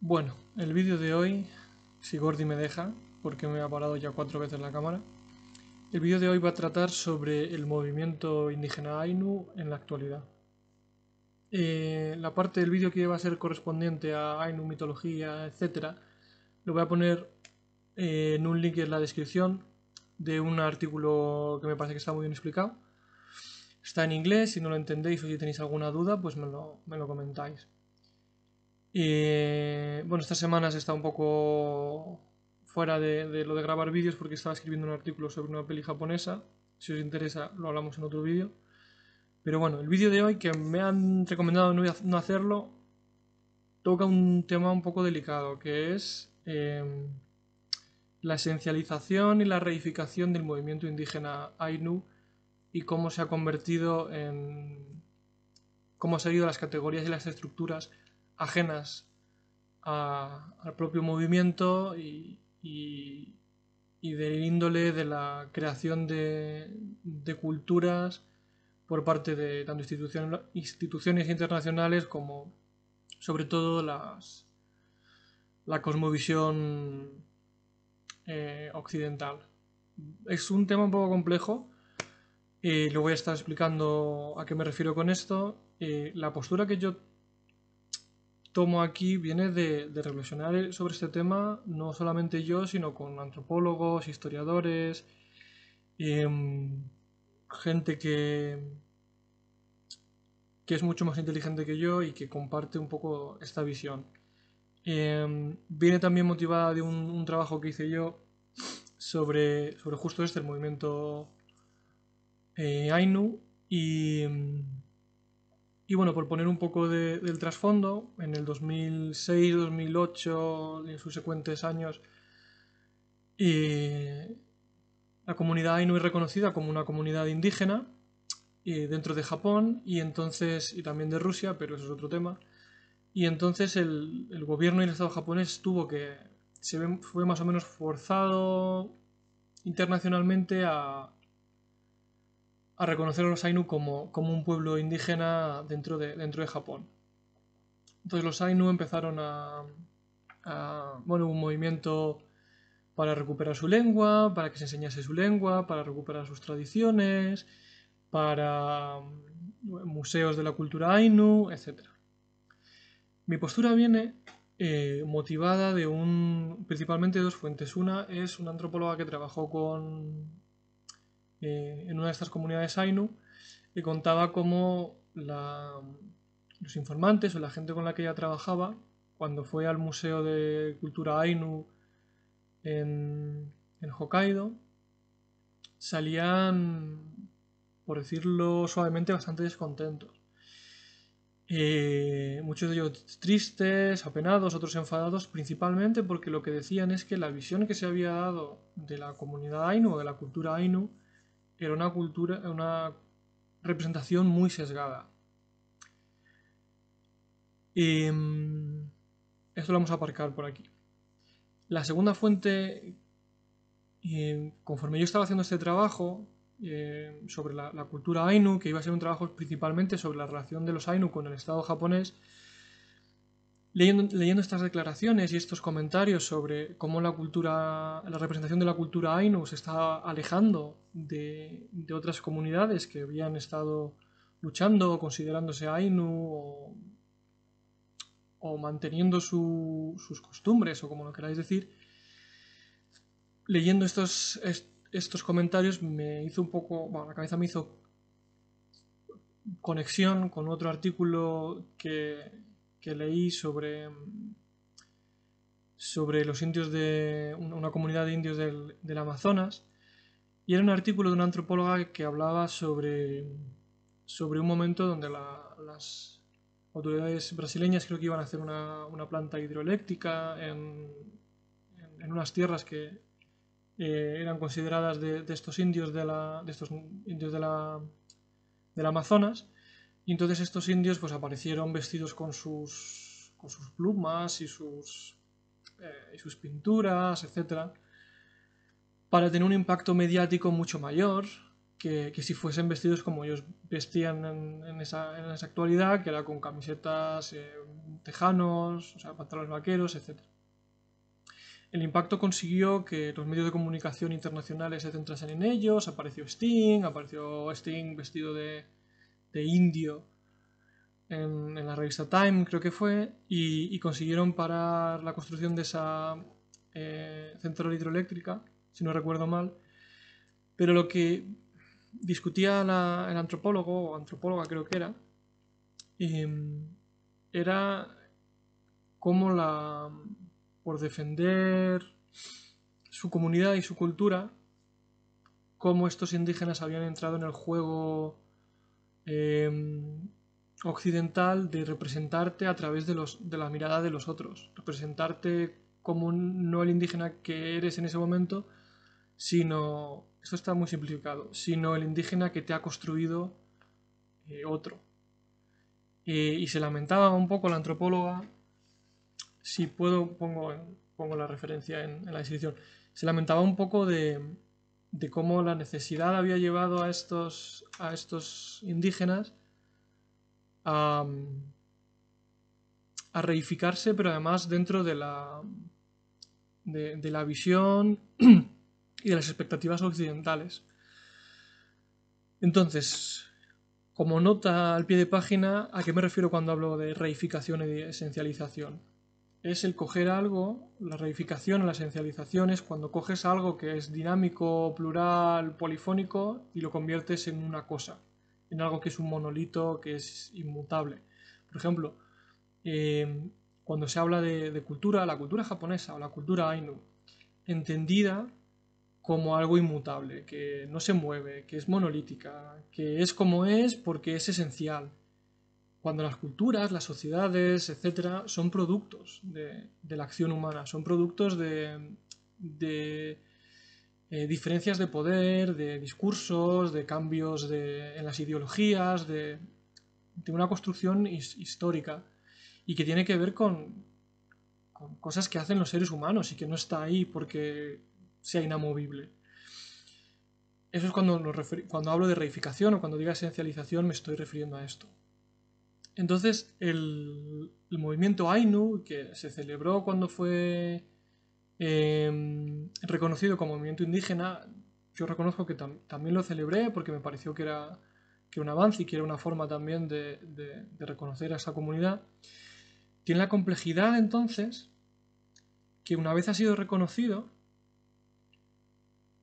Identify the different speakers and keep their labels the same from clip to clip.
Speaker 1: Bueno, el vídeo de hoy, si Gordy me deja, porque me ha parado ya 4 veces la cámara, el vídeo de hoy va a tratar sobre el movimiento indígena Ainu en la actualidad. La parte del vídeo que va a ser correspondiente a Ainu, mitología, etc., lo voy a poner en un link en la descripción de un artículo que me parece que está muy bien explicado. Está en inglés, si no lo entendéis o si tenéis alguna duda, pues me lo comentáis. Bueno, estas semanas he estado un poco fuera de lo de grabar vídeos porque estaba escribiendo un artículo sobre una peli japonesa. Si os interesa, lo hablamos en otro vídeo. Pero bueno, el vídeo de hoy, que me han recomendado no hacerlo, toca un tema un poco delicado, que es la esencialización y la reificación del movimiento indígena Ainu y cómo se ha convertido en... cómo se ha ido a las categorías y las estructuras ajenas al propio movimiento y del índole de la creación de culturas por parte de tanto instituciones internacionales como sobre todo la cosmovisión occidental. Es un tema un poco complejo y lo voy a estar explicando a qué me refiero con esto. La postura que yo tomo aquí viene de reflexionar sobre este tema, no solamente yo, sino con antropólogos, historiadores, gente que es mucho más inteligente que yo y que comparte un poco esta visión. Viene también motivada de un trabajo que hice yo sobre justo este, el movimiento Ainu, y bueno, por poner un poco del trasfondo, en el 2006, 2008 y en sus subsecuentes años, la comunidad Ainu es reconocida como una comunidad indígena dentro de Japón y entonces y también de Rusia, pero eso es otro tema. Y entonces el gobierno y el Estado japonés fue más o menos forzado internacionalmente a reconocer a los Ainu como un pueblo indígena dentro de Japón. Entonces los Ainu empezaron bueno, un movimiento para recuperar su lengua, para que se enseñase su lengua, para recuperar sus tradiciones, para museos de la cultura Ainu, etc. Mi postura viene motivada principalmente de dos fuentes. Una es una antropóloga que trabajó en una de estas comunidades Ainu y contaba cómo los informantes o la gente con la que ella trabajaba, cuando fue al Museo de Cultura Ainu en Hokkaido, salían, por decirlo suavemente, bastante descontentos. Muchos de ellos tristes, apenados, otros enfadados, principalmente porque lo que decían es que la visión que se había dado de la comunidad Ainu o de la cultura Ainu era una representación muy sesgada. Esto lo vamos a aparcar por aquí. La segunda fuente, conforme yo estaba haciendo este trabajo sobre la cultura Ainu, que iba a ser un trabajo principalmente sobre la relación de los Ainu con el Estado japonés, leyendo estas declaraciones y estos comentarios sobre cómo la representación de la cultura Ainu se está alejando de otras comunidades que habían estado luchando o considerándose Ainu o manteniendo sus costumbres o como lo queráis decir, leyendo estos comentarios me hizo un poco, bueno, la cabeza me hizo conexión con otro artículo que leí sobre los indios de una comunidad de indios del Amazonas, y era un artículo de una antropóloga que hablaba sobre un momento donde las autoridades brasileñas creo que iban a hacer una planta hidroeléctrica en unas tierras que eran consideradas de estos indios del Amazonas, y entonces estos indios pues aparecieron vestidos con sus plumas y sus pinturas, etcétera, para tener un impacto mediático mucho mayor que si fuesen vestidos como ellos vestían en esa actualidad, que era con camisetas, tejanos, o sea, pantalones vaqueros, etc. El impacto consiguió que los medios de comunicación internacionales se centrasen en ellos, apareció Sting vestido de indio en la revista Time, creo que fue, y consiguieron parar la construcción de esa central hidroeléctrica, si no recuerdo mal. Pero lo que discutía el antropólogo, o antropóloga creo que era cómo por defender su comunidad y su cultura, cómo estos indígenas habían entrado en el juego occidental de representarte a través de la mirada de los otros, representarte como no el indígena que eres en ese momento, sino, esto está muy simplificado, sino el indígena que te ha construido otro. Y se lamentaba un poco la antropóloga, si puedo pongo la referencia en la descripción, se lamentaba un poco de cómo la necesidad había llevado a estos indígenas a reificarse, pero además dentro de la visión y de las expectativas occidentales. Entonces, como nota al pie de página, ¿a qué me refiero cuando hablo de reificación y de esencialización? Es el coger algo, la reificación o la esencialización es cuando coges algo que es dinámico, plural, polifónico y lo conviertes en una cosa, en algo que es un monolito, que es inmutable. Por ejemplo, cuando se habla de cultura, la cultura japonesa o la cultura Ainu, entendida como algo inmutable, que no se mueve, que es monolítica, que es como es porque es esencial. Cuando las culturas, las sociedades, etcétera, son productos de la acción humana, son productos de diferencias de poder, de discursos, de cambios en las ideologías, de una construcción histórica y que tiene que ver con cosas que hacen los seres humanos y que no está ahí porque sea inamovible. Eso es cuando hablo de reificación o cuando diga esencialización me estoy refiriendo a esto. Entonces, el movimiento Ainu, que se celebró cuando fue reconocido como movimiento indígena, yo reconozco que también lo celebré porque me pareció que era un avance y que era una forma también de reconocer a esa comunidad. Tiene la complejidad, entonces, que una vez ha sido reconocido,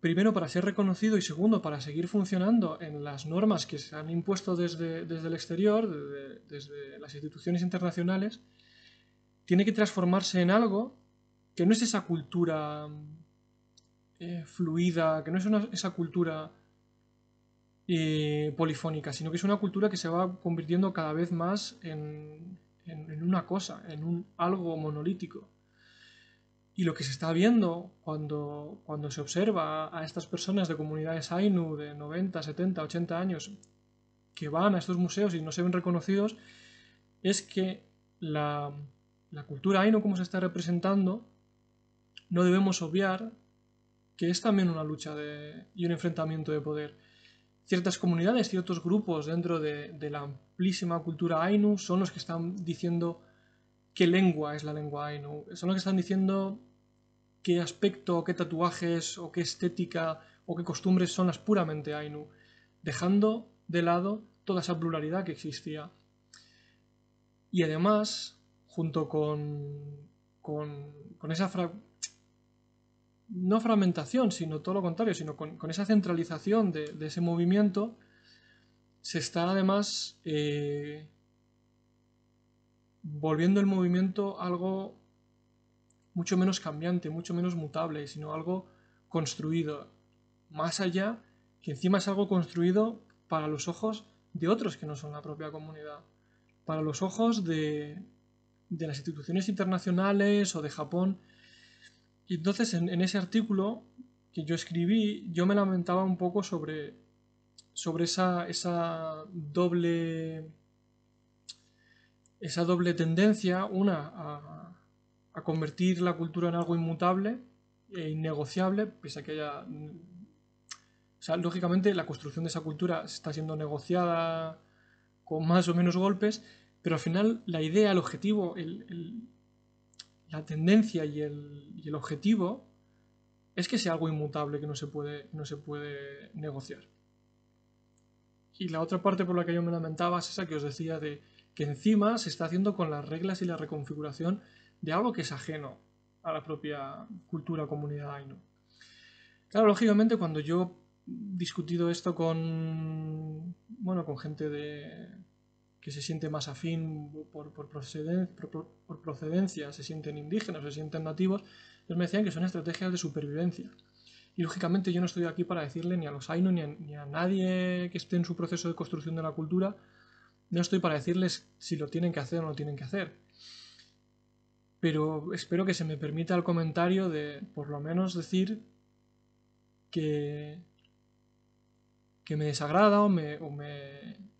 Speaker 1: primero para ser reconocido y segundo para seguir funcionando en las normas que se han impuesto desde el exterior, desde las instituciones internacionales, tiene que transformarse en algo que no es esa cultura fluida, que no es esa cultura polifónica, sino que es una cultura que se va convirtiendo cada vez más en una cosa, en un algo monolítico. Y lo que se está viendo cuando se observa a estas personas de comunidades Ainu de 90, 70, 80 años que van a estos museos y no se ven reconocidos, es que la cultura Ainu, como se está representando, no debemos obviar que es también una lucha y un enfrentamiento de poder. Ciertas comunidades, ciertos grupos dentro de la amplísima cultura Ainu son los que están diciendo qué lengua es la lengua Ainu, son los que están diciendo qué aspecto, qué tatuajes o qué estética o qué costumbres son las puramente Ainu, dejando de lado toda esa pluralidad que existía. Y además, junto con esa no fragmentación, sino todo lo contrario, sino con esa centralización de ese movimiento, se está además volviendo el movimiento algo mucho menos cambiante, mucho menos mutable, sino algo construido. Más allá, que encima es algo construido para los ojos de otros que no son la propia comunidad. Para los ojos de las instituciones internacionales o de Japón. Y entonces en ese artículo que yo escribí, yo me lamentaba un poco sobre esa doble tendencia, a convertir la cultura en algo inmutable e innegociable, pese a que haya O sea, lógicamente la construcción de esa cultura está siendo negociada con más o menos golpes, pero al final la idea, el objetivo, la tendencia y el objetivo es que sea algo inmutable que no se puede negociar. Y la otra parte por la que yo me lamentaba es esa que os decía de que encima se está haciendo con las reglas y la reconfiguración de algo que es ajeno a la propia cultura comunidad Ainu. Claro, lógicamente cuando yo he discutido esto con gente que se siente más afín por procedencia, se sienten indígenas, se sienten nativos, ellos me decían que son estrategias de supervivencia. Y lógicamente yo no estoy aquí para decirle ni a los Ainu ni a nadie que esté en su proceso de construcción de la cultura, no estoy para decirles si lo tienen que hacer o no lo tienen que hacer. Pero espero que se me permita el comentario de por lo menos decir que me desagrada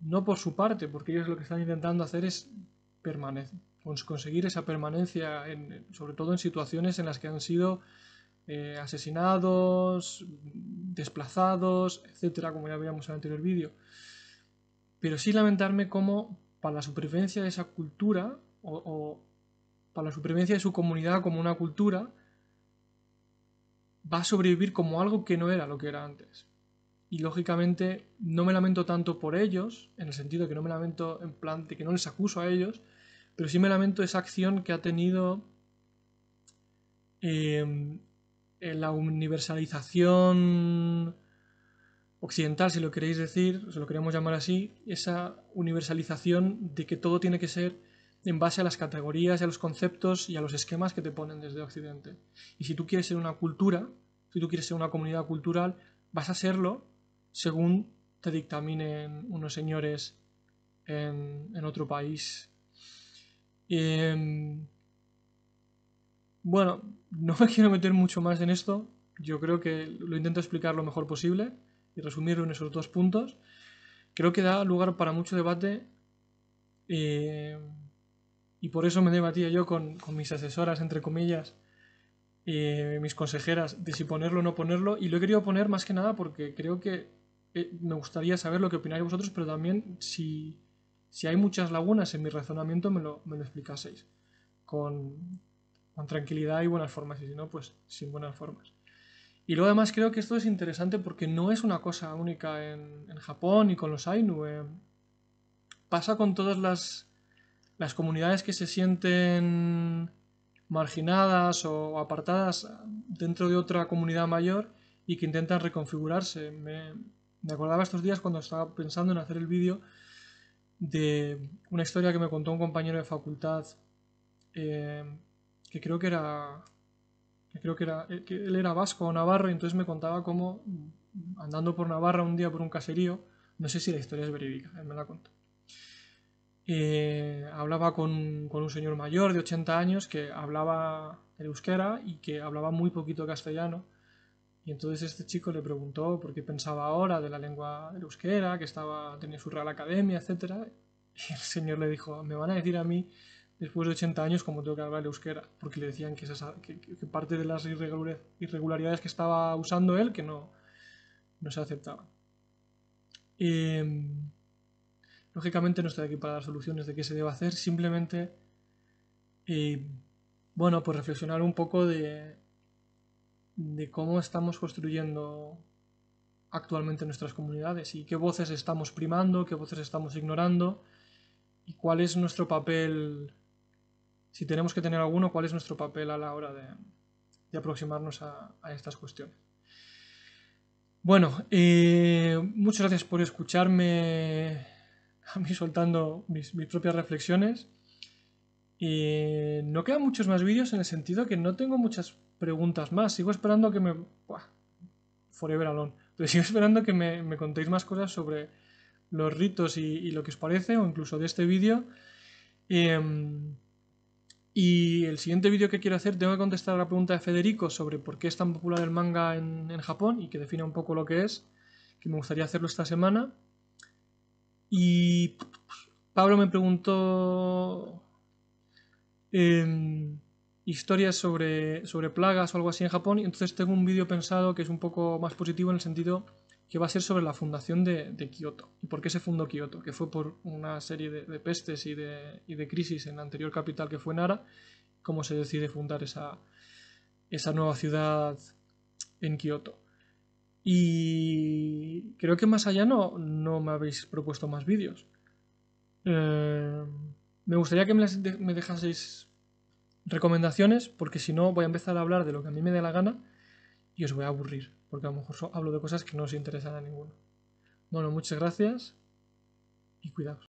Speaker 1: no por su parte, porque ellos lo que están intentando hacer es conseguir esa permanencia, sobre todo en situaciones en las que han sido asesinados, desplazados, etcétera, como ya veíamos en el anterior vídeo. Pero sí lamentarme cómo para la supervivencia de esa cultura o para la supervivencia de su comunidad como una cultura va a sobrevivir como algo que no era lo que era antes. Y lógicamente no me lamento tanto por ellos, en el sentido de que no me lamento en plan de que no les acuso a ellos, pero sí me lamento esa acción que ha tenido en la universalización occidental, si lo queréis decir, si lo queremos llamar así, esa universalización de que todo tiene que ser en base a las categorías y a los conceptos y a los esquemas que te ponen desde Occidente. Y si tú quieres ser una cultura, si tú quieres ser una comunidad cultural, vas a serlo según te dictaminen unos señores en otro país. Bueno, no me quiero meter mucho más en esto. Yo creo que lo intento explicar lo mejor posible y resumirlo en esos 2 puntos. Creo que da lugar para mucho debate y por eso me debatía yo con mis asesoras, entre comillas, mis consejeras, de si ponerlo o no ponerlo. Y lo he querido poner más que nada porque creo que me gustaría saber lo que opináis vosotros, pero también si hay muchas lagunas en mi razonamiento me lo explicaseis con tranquilidad y buenas formas, y si no, pues sin buenas formas. Y luego además creo que esto es interesante porque no es una cosa única en Japón y con los Ainu. Pasa con todas las comunidades que se sienten marginadas o apartadas dentro de otra comunidad mayor y que intentan reconfigurarse. Me acordaba estos días cuando estaba pensando en hacer el vídeo de una historia que me contó un compañero de facultad que creo que él era vasco o navarro, y entonces me contaba cómo andando por Navarra un día por un caserío, no sé si la historia es verídica, él me la contó. Hablaba con un señor mayor de 80 años que hablaba el euskera y que hablaba muy poquito castellano. Y entonces este chico le preguntó por qué pensaba ahora de la lengua del euskera, que tenía su Real Academia, etc. Y el señor le dijo, me van a decir a mí, después de 80 años, cómo tengo que hablar el euskera, porque le decían que parte de las irregularidades que estaba usando él, que no se aceptaban. Lógicamente no estoy aquí para dar soluciones de qué se debe hacer, simplemente, bueno, pues reflexionar un poco de cómo estamos construyendo actualmente nuestras comunidades y qué voces estamos primando, qué voces estamos ignorando y cuál es nuestro papel, si tenemos que tener alguno, cuál es nuestro papel a la hora de aproximarnos a estas cuestiones. Bueno, muchas gracias por escucharme a mí soltando mis propias reflexiones. No quedan muchos más vídeos en el sentido que no tengo muchas preguntas más. Sigo esperando que me... Buah, forever alone. Pero sigo esperando que me contéis más cosas sobre los ritos y lo que os parece, o incluso de este vídeo. Y el siguiente vídeo que quiero hacer, tengo que contestar a la pregunta de Federico sobre por qué es tan popular el manga en Japón y que defina un poco lo que es, que me gustaría hacerlo esta semana. Y Pablo me preguntó historias sobre plagas o algo así en Japón, y entonces tengo un vídeo pensado que es un poco más positivo en el sentido que va a ser sobre la fundación de Kioto. ¿Y por qué se fundó Kioto? Que fue por una serie de pestes y de crisis en la anterior capital, que fue Nara, cómo se decide fundar esa nueva ciudad en Kioto. Y creo que más allá no me habéis propuesto más vídeos. Me gustaría que me dejaseis recomendaciones, porque si no voy a empezar a hablar de lo que a mí me dé la gana y os voy a aburrir, porque a lo mejor hablo de cosas que no os interesan a ninguno. Bueno, muchas gracias y cuidaos.